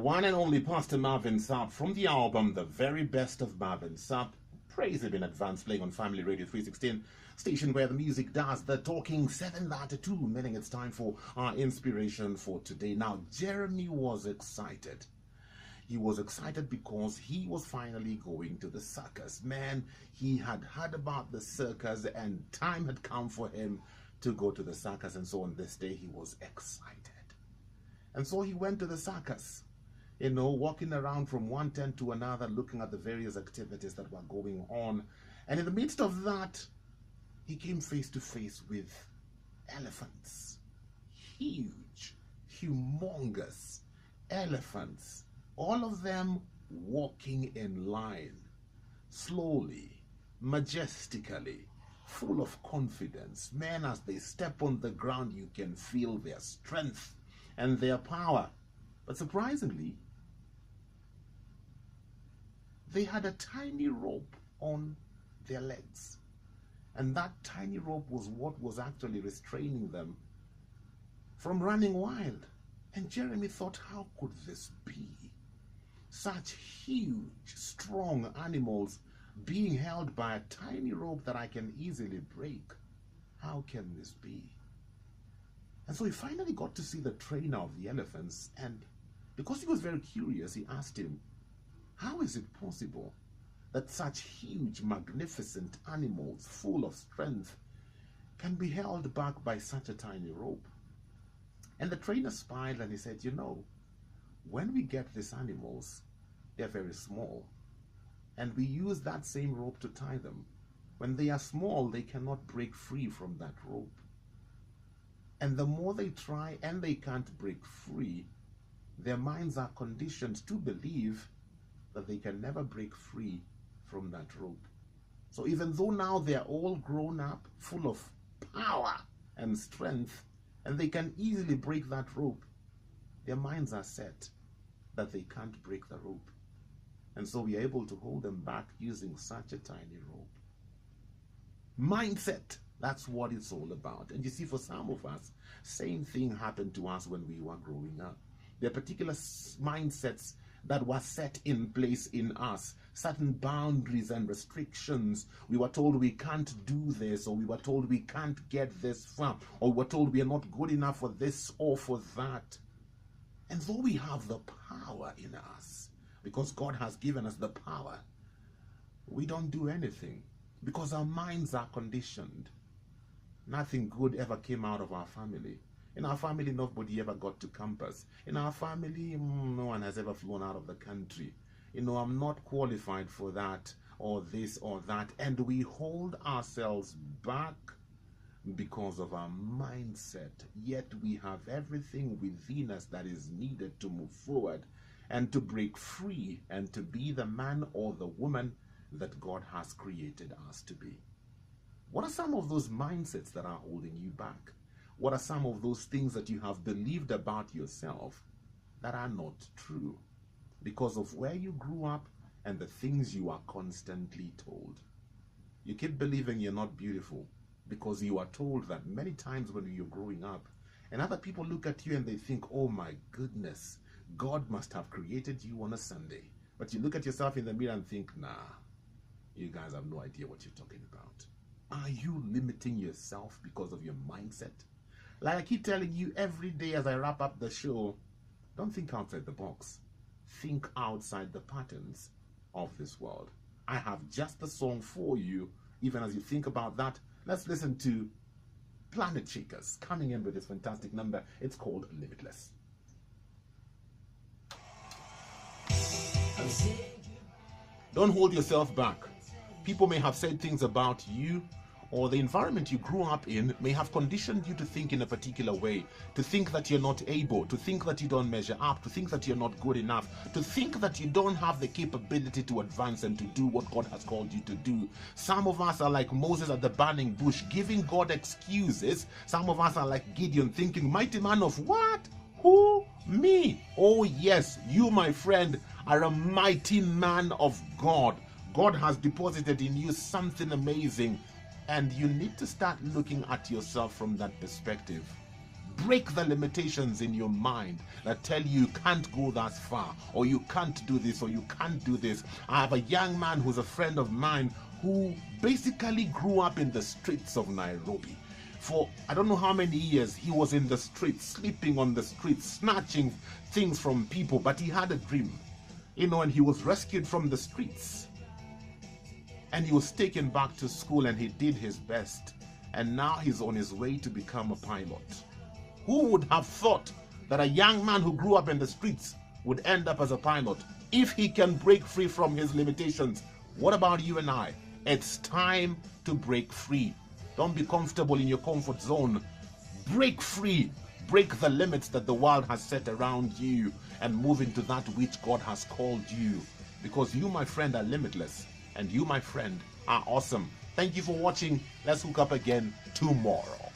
one and only Pastor Marvin Sapp from the album The Very Best of Marvin Sapp. Praise him in advance, playing on Family Radio 316, station where the music does the talking. 7:02, meaning it's time for our inspiration for today. Now, Jeremy was excited. He was excited because he was finally going to the circus. Man, he had heard about the circus and time had come for him to go to the circus. And so on this day, he was excited. And so he went to the circus, walking around from one tent to another, looking at the various activities that were going on. And in the midst of that, he came face to face with elephants. Huge, humongous elephants. All of them walking in line, slowly, majestically, full of confidence. Man, as they step on the ground, you can feel their strength and their power. But surprisingly, they had a tiny rope on their legs. And that tiny rope was what was actually restraining them from running wild. And Jeremy thought, how could this be? Such huge, strong animals being held by a tiny rope that I can easily break. How can this be? And so he finally got to see the trainer of the elephants, and because he was very curious, he asked him, how is it possible that such huge, magnificent animals full of strength can be held back by such a tiny rope? And the trainer smiled and he said, when we get these animals, they're very small, and we use that same rope to tie them. When they are small, they cannot break free from that rope. And the more they try and they can't break free, their minds are conditioned to believe that they can never break free from that rope. So even though now they're all grown up, full of power and strength, and they can easily break that rope, their minds are set that they can't break the rope. And so we are able to hold them back using such a tiny rope. Mindset, that's what it's all about. And you see, for some of us, same thing happened to us when we were growing up. There are particular mindsets that were set in place in us, certain boundaries and restrictions. We were told we can't do this, or we were told we can't get this far, or we were told we are not good enough for this or for that. And though we have the power in us, because God has given us the power, we don't do anything because our minds are conditioned. Nothing good ever came out of our family. In our family, nobody ever got to campus. In our family, no one has ever flown out of the country. I'm not qualified for that or this or that. And we hold ourselves back because of our mindset. Yet we have everything within us that is needed to move forward and to break free and to be the man or the woman that God has created us to be. What are some of those mindsets that are holding you back? What are some of those things that you have believed about yourself that are not true because of where you grew up and the things you are constantly told? You keep believing you're not beautiful because you are told that many times when you're growing up, and other people look at you and they think, oh my goodness, God must have created you on a Sunday. But you look at yourself in the mirror and think, nah, you guys have no idea what you're talking about. Are you limiting yourself because of your mindset? Like I keep telling you every day as I wrap up the show, don't think outside the box. Think outside the patterns of this world. I have just the song for you. Even as you think about that, let's listen to Planet Shakers coming in with this fantastic number. It's called Limitless. Don't hold yourself back. People may have said things about you, or the environment you grew up in may have conditioned you to think in a particular way, to think that you're not able, to think that you don't measure up, to think that you're not good enough, to think that you don't have the capability to advance and to do what God has called you to do. Some of us are like Moses at the burning bush, giving God excuses. Some of us are like Gideon, thinking, mighty man of what? Who? Me? Oh yes, you, my friend, are a mighty man of God. God has deposited in you something amazing, and you need to start looking at yourself from that perspective. Break the limitations in your mind that tell you can't go that far, or you can't do this, or you can't do this. I have a young man who's a friend of mine who basically grew up in the streets of Nairobi. For I don't know how many years he was in the streets, sleeping on the streets, snatching things from people, but he had a dream, and he was rescued from the streets. And he was taken back to school and he did his best. And now he's on his way to become a pilot. Who would have thought that a young man who grew up in the streets would end up as a pilot if he can break free from his limitations? What about you and I? It's time to break free. Don't be comfortable in your comfort zone. Break free. Break the limits that the world has set around you and move into that which God has called you. Because you, my friend, are limitless. And you, my friend, are awesome. Thank you for watching. Let's hook up again tomorrow.